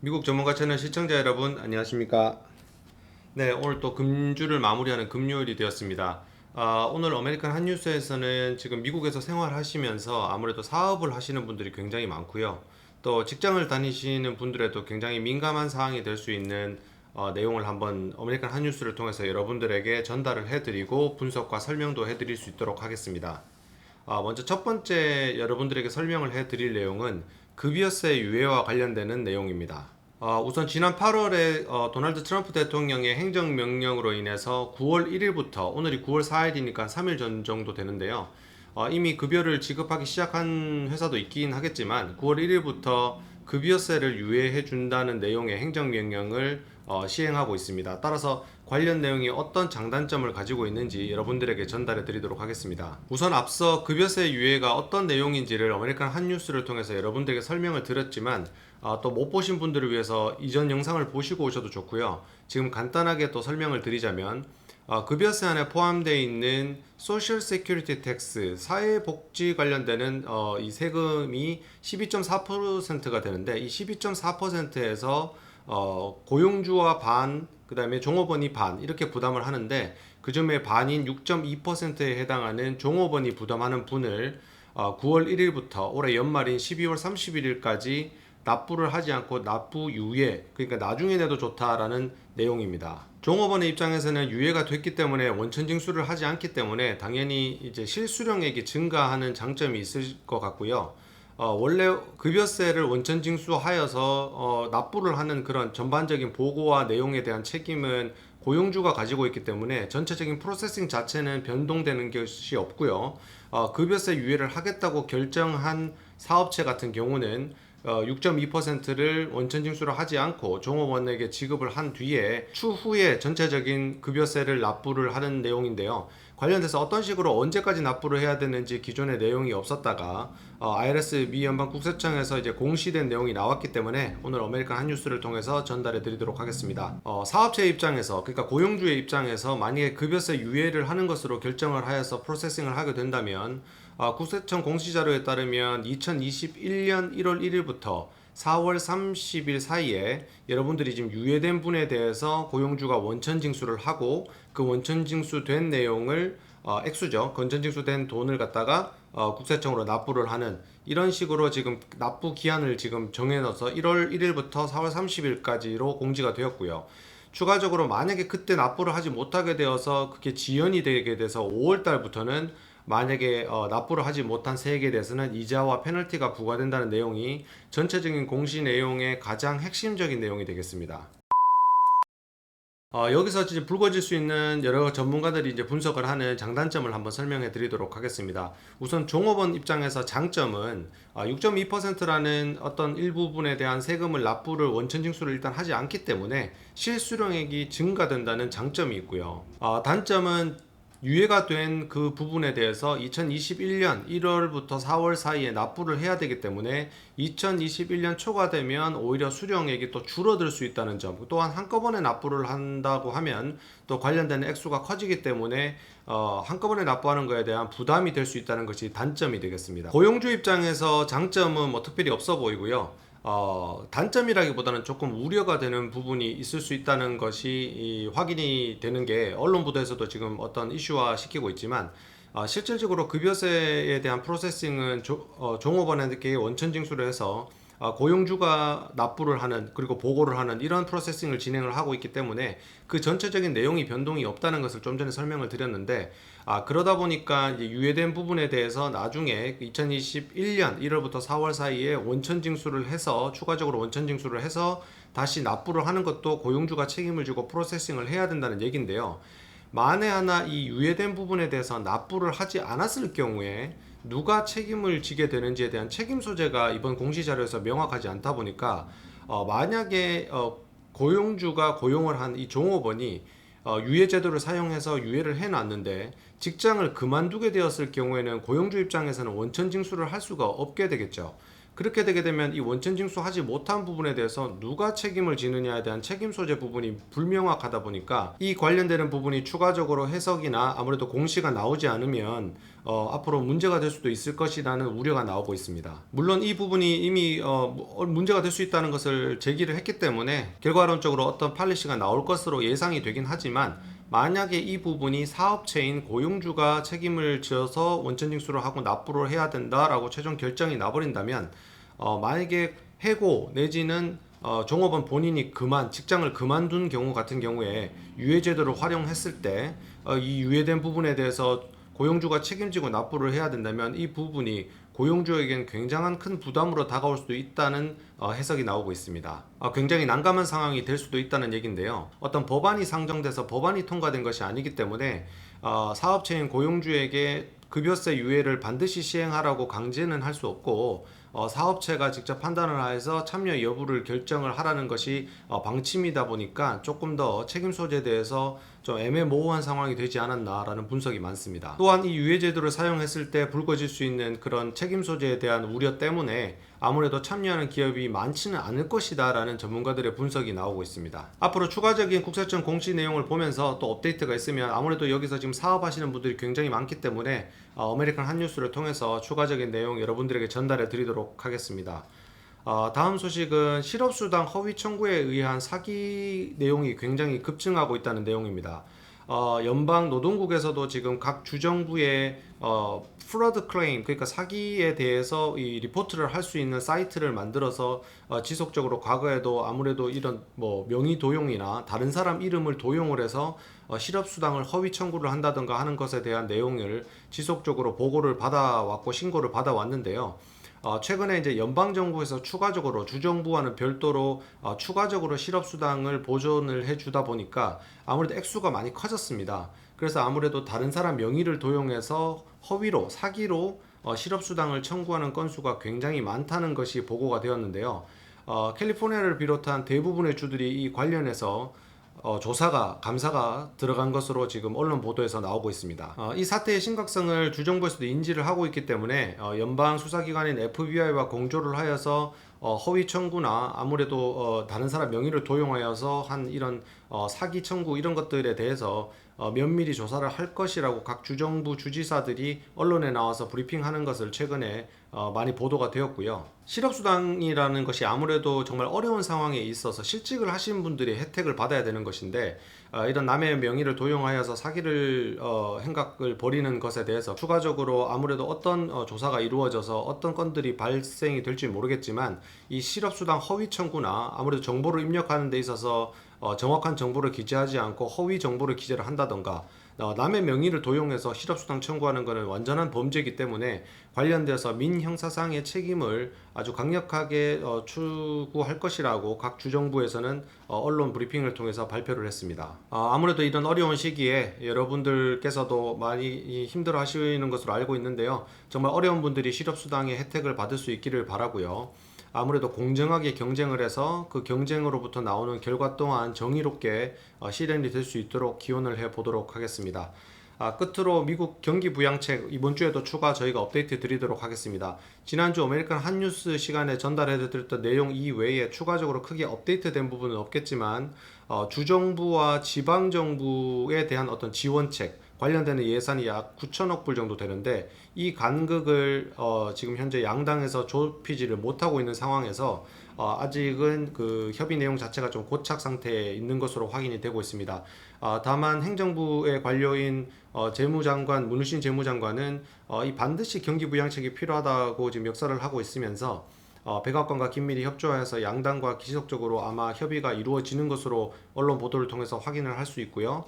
미국 전문가 채널 시청자 여러분 안녕하십니까? 네, 오늘 또 금주를 마무리하는 금요일이 되었습니다. 오늘 아메리칸 한뉴스에서는 지금 미국에서 생활하시면서 아무래도 사업을 하시는 분들이 굉장히 많고요. 또 직장을 다니시는 분들에도 굉장히 민감한 사항이 될 수 있는 내용을 한번 아메리칸 한뉴스를 통해서 여러분들에게 전달을 해드리고 분석과 설명도 해드릴 수 있도록 하겠습니다. 먼저 첫 번째 여러분들에게 설명을 해드릴 내용은 급여세 유예와 관련되는 내용입니다. 우선 지난 8월에 도널드 트럼프 대통령의 행정명령으로 인해서 9월 1일부터 오늘이 9월 4일이니까 3일 전 정도 되는데요. 이미 급여를 지급하기 시작한 회사도 있긴 하겠지만 9월 1일부터 급여세를 유예해 준다는 내용의 행정명령을 시행하고 있습니다. 따라서 관련 내용이 어떤 장단점을 가지고 있는지 여러분들에게 전달해 드리도록 하겠습니다. 우선 앞서 급여세 유예가 어떤 내용인지를 아메리칸 한뉴스를 통해서 여러분들에게 설명을 드렸지만 또 못 보신 분들을 위해서 이전 영상을 보시고 오셔도 좋고요. 지금 간단하게 또 설명을 드리자면 급여세 안에 포함되어 있는 소셜 세큐리티 텍스 사회복지 관련되는 이 세금이 12.4%가 되는데 이 12.4%에서 고용주와 반, 그 다음에 종업원이 반 이렇게 부담을 하는데 그 중에 반인 6.2%에 해당하는 종업원이 부담하는 분을 9월 1일부터 올해 연말인 12월 31일까지 납부를 하지 않고 납부 유예, 그러니까 나중에 내도 좋다라는 내용입니다. 종업원의 입장에서는 유예가 됐기 때문에 원천 징수를 하지 않기 때문에 당연히 이제 실수령액이 증가하는 장점이 있을 것 같고요. 원래 급여세를 원천 징수하여서 납부를 하는 그런 전반적인 보고와 내용에 대한 책임은 고용주가 가지고 있기 때문에 전체적인 프로세싱 자체는 변동되는 것이 없고요. 급여세 유예를 하겠다고 결정한 사업체 같은 경우는 6.2%를 원천 징수를 하지 않고 종업원에게 지급을 한 뒤에 추후에 전체적인 급여세를 납부를 하는 내용인데요. 관련돼서 어떤 식으로 언제까지 납부를 해야 되는지 기존에 내용이 없었다가 IRS 미 연방 국세청에서 이제 공시된 내용이 나왔기 때문에 오늘 아메리칸 한뉴스를 통해서 전달해 드리도록 하겠습니다. 사업체 입장에서, 그러니까 고용주의 입장에서 만약에 급여세 유예를 하는 것으로 결정을 하여서 프로세싱을 하게 된다면 국세청 공시자료에 따르면 2021년 1월 1일부터 4월 30일 사이에 여러분들이 지금 유예된 분에 대해서 고용주가 원천 징수를 하고 그 원천 징수된 내용을 액수죠. 원천 징수된 돈을 갖다가 국세청으로 납부를 하는 이런 식으로 지금 납부 기한을 지금 정해놔서 1월 1일부터 4월 30일까지로 공지가 되었고요. 추가적으로 만약에 그때 납부를 하지 못하게 되어서 그게 지연이 되게 돼서 5월 달부터는 만약에 납부를 하지 못한 세액에 대해서는 이자와 페널티가 부과된다는 내용이 전체적인 공시 내용의 가장 핵심적인 내용이 되겠습니다. 여기서 이제 불거질 수 있는 여러 전문가들이 이제 분석을 하는 장단점을 한번 설명해 드리도록 하겠습니다. 우선 종업원 입장에서 장점은 6.2%라는 어떤 일부분에 대한 세금을 납부를 원천 징수를 일단 하지 않기 때문에 실수령액이 증가된다는 장점이 있고요. 단점은 유예가 된 그 부분에 대해서 2021년 1월부터 4월 사이에 납부를 해야 되기 때문에 2021년 초가 되면 오히려 수령액이 또 줄어들 수 있다는 점, 또한 한꺼번에 납부를 한다고 하면 또 관련된 액수가 커지기 때문에 한꺼번에 납부하는 것에 대한 부담이 될 수 있다는 것이 단점이 되겠습니다. 고용주 입장에서 장점은 뭐 특별히 없어 보이고요. 단점이라기보다는 조금 우려가 되는 부분이 있을 수 있다는 것이 확인이 되는 게 언론 보도에서도 지금 어떤 이슈화 시키고 있지만 실질적으로 급여세에 대한 프로세싱은 종업원에게 원천 징수를 해서 고용주가 납부를 하는 그리고 보고를 하는 이런 프로세싱을 진행을 하고 있기 때문에 그 전체적인 내용이 변동이 없다는 것을 좀 전에 설명을 드렸는데 그러다 보니까 이제 유예된 부분에 대해서 나중에 2021년 1월부터 4월 사이에 원천 징수를 해서 추가적으로 원천 징수를 해서 다시 납부를 하는 것도 고용주가 책임을 지고 프로세싱을 해야 된다는 얘기인데요. 만에 하나 이 유예된 부분에 대해서 납부를 하지 않았을 경우에 누가 책임을 지게 되는지에 대한 책임 소재가 이번 공시자료에서 명확하지 않다 보니까 만약에 고용주가 고용을 한 이 종업원이 유예제도를 사용해서 유예를 해놨는데 직장을 그만두게 되었을 경우에는 고용주 입장에서는 원천 징수를 할 수가 없게 되겠죠. 그렇게 되게 되면 이 원천 징수하지 못한 부분에 대해서 누가 책임을 지느냐에 대한 책임 소재 부분이 불명확하다 보니까 이 관련되는 부분이 추가적으로 해석이나 아무래도 공시가 나오지 않으면 앞으로 문제가 될 수도 있을 것이라는 우려가 나오고 있습니다. 물론 이 부분이 이미 문제가 될 수 있다는 것을 제기를 했기 때문에 결과론적으로 어떤 팔리시가 나올 것으로 예상이 되긴 하지만, 만약에 이 부분이 사업체인 고용주가 책임을 지어서 원천 징수를 하고 납부를 해야 된다라고 최종 결정이 나버린다면, 만약에 해고 내지는 종업원 본인이 직장을 그만둔 경우 같은 경우에 유예제도를 활용했을 때 이 유예된 부분에 대해서 고용주가 책임지고 납부를 해야 된다면, 이 부분이 고용주에겐 굉장한 큰 부담으로 다가올 수도 있다는 해석이 나오고 있습니다. 굉장히 난감한 상황이 될 수도 있다는 얘기인데요. 어떤 법안이 상정돼서 법안이 통과된 것이 아니기 때문에 사업체인 고용주에게 급여세 유예를 반드시 시행하라고 강제는 할 수 없고, 사업체가 직접 판단을 해서 참여 여부를 결정을 하라는 것이 방침이다 보니까 조금 더 책임 소재에 대해서 좀 애매모호한 상황이 되지 않았나라는 분석이 많습니다. 또한 이 유예제도를 사용했을 때 불거질 수 있는 그런 책임 소재에 대한 우려 때문에 아무래도 참여하는 기업이 많지는 않을 것이다 라는 전문가들의 분석이 나오고 있습니다. 앞으로 추가적인 국세청 공시 내용을 보면서 또 업데이트가 있으면, 아무래도 여기서 지금 사업하시는 분들이 굉장히 많기 때문에 아메리칸 한뉴스를 통해서 추가적인 내용 여러분들에게 전달해 드리도록 하겠습니다. 다음 소식은 실업수당 허위 청구에 의한 사기 내용이 굉장히 급증하고 있다는 내용입니다. 연방 노동국에서도 지금 각 주정부에 프로드 클레임, 그러니까 사기에 대해서 이 리포트를 할 수 있는 사이트를 만들어서 지속적으로, 과거에도 아무래도 이런 명의 도용이나 다른 사람 이름을 도용을 해서 실업수당을 허위 청구를 한다든가 하는 것에 대한 내용을 지속적으로 보고를 받아왔고 신고를 받아왔는데요. 최근에 이제 연방정부에서 추가적으로 주정부와는 별도로 추가적으로 실업수당을 보존을 해주다 보니까 아무래도 액수가 많이 커졌습니다. 그래서 아무래도 다른 사람 명의를 도용해서 허위로, 사기로 실업수당을 청구하는 건수가 굉장히 많다는 것이 보고가 되었는데요. 캘리포니아를 비롯한 대부분의 주들이 이 관련해서 감사가 들어간 것으로 지금 언론 보도에서 나오고 있습니다. 이 사태의 심각성을 주정부에서도 인지를 하고 있기 때문에 연방 수사기관인 FBI와 공조를 하여서 허위 청구나 아무래도 다른 사람 명의를 도용하여서 한 이런 사기 청구 이런 것들에 대해서 면밀히 조사를 할 것이라고 각 주정부 주지사들이 언론에 나와서 브리핑하는 것을 최근에 많이 보도가 되었고요. 실업수당이라는 것이 아무래도 정말 어려운 상황에 있어서 실직을 하신 분들이 혜택을 받아야 되는 것인데, 이런 남의 명의를 도용하여서 사기를 행각을 벌이는 것에 대해서 추가적으로 아무래도 어떤 조사가 이루어져서 어떤 건들이 발생이 될지 모르겠지만, 이 실업수당 허위 청구나 아무래도 정보를 입력하는 데 있어서 정확한 정보를 기재하지 않고 허위 정보를 기재를 한다던가 남의 명의를 도용해서 실업수당 청구하는 것은 완전한 범죄이기 때문에 관련돼서 민형사상의 책임을 아주 강력하게 추구할 것이라고 각 주정부에서는 언론 브리핑을 통해서 발표를 했습니다. 아무래도 이런 어려운 시기에 여러분들께서도 많이 힘들어 하시는 것으로 알고 있는데요. 정말 어려운 분들이 실업수당의 혜택을 받을 수 있기를 바라고요. 아무래도 공정하게 경쟁을 해서 그 경쟁으로부터 나오는 결과 또한 정의롭게 실현이 될 수 있도록 기원을 해 보도록 하겠습니다. 끝으로 미국 경기 부양책 이번 주에도 추가 저희가 업데이트 드리도록 하겠습니다. 지난주 아메리칸 한뉴스 시간에 전달해 드렸던 내용 이외에 추가적으로 크게 업데이트된 부분은 없겠지만, 주정부와 지방정부에 대한 어떤 지원책 관련되는 예산이 약 9천억 불 정도 되는데, 이 간극을 지금 현재 양당에서 좁히지를 못하고 있는 상황에서 아직은 그 협의 내용 자체가 좀 고착 상태에 있는 것으로 확인이 되고 있습니다. 다만 행정부의 관료인 재무장관 문우신 재무장관은 이 반드시 경기 부양책이 필요하다고 지금 역사를 하고 있으면서 백악관과 긴밀히 협조해서 양당과 지속적으로 아마 협의가 이루어지는 것으로 언론 보도를 통해서 확인을 할 수 있고요.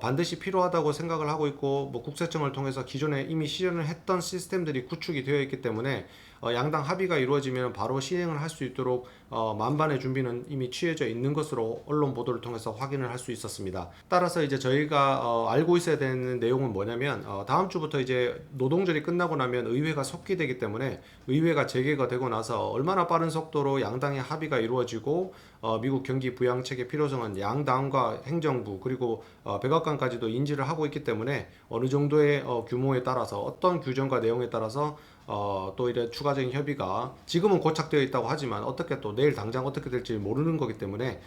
반드시 필요하다고 생각을 하고 있고, 국세청을 통해서 기존에 이미 실현을 했던 시스템들이 구축이 되어 있기 때문에 양당 합의가 이루어지면 바로 시행을 할 수 있도록 만반의 준비는 이미 취해져 있는 것으로 언론 보도를 통해서 확인을 할 수 있었습니다. 따라서 이제 저희가 알고 있어야 되는 내용은 뭐냐면, 다음 주부터 이제 노동절이 끝나고 나면 의회가 속기되기 때문에 의회가 재개가 되고 나서 얼마나 빠른 속도로 양당의 합의가 이루어지고 미국 경기 부양책의 필요성은 양당과 행정부 그리고 백악관까지도 인지를 하고 있기 때문에 어느 정도의 규모에 따라서 어떤 규정과 내용에 따라서 또 이래 추가적인 협의가 지금은 고착되어 있다고 하지만 어떻게 또 내일 당장 어떻게 될지 모르는 거기 때문에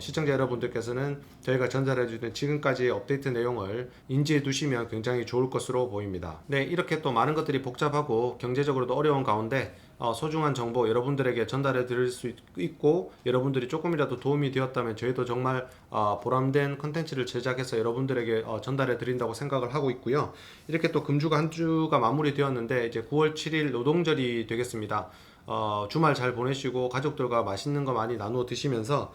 시청자 여러분들께서는 저희가 전달해주는 지금까지 업데이트 내용을 인지해 두시면 굉장히 좋을 것으로 보입니다. 네, 이렇게 또 많은 것들이 복잡하고 경제적으로도 어려운 가운데 소중한 정보 여러분들에게 전달해 드릴 수 있고 여러분들이 조금이라도 도움이 되었다면 저희도 정말 보람된 컨텐츠를 제작해서 여러분들에게 전달해 드린다고 생각을 하고 있고요. 이렇게 또 금주가 한 주가 마무리되었는데 이제 9월 7일 노동절이 되겠습니다. 주말 잘 보내시고 가족들과 맛있는 거 많이 나누어 드시면서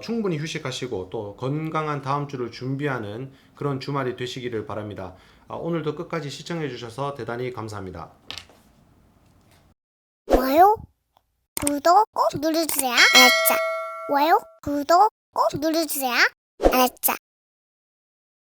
충분히 휴식하시고 또 건강한 다음 주를 준비하는 그런 주말이 되시기를 바랍니다. 오늘도 끝까지 시청해 주셔서 대단히 감사합니다. 좋아요, 구독 꼭 눌러주세요. 알았죠? 좋아요, 구독 꼭 눌러주세요. 알았죠?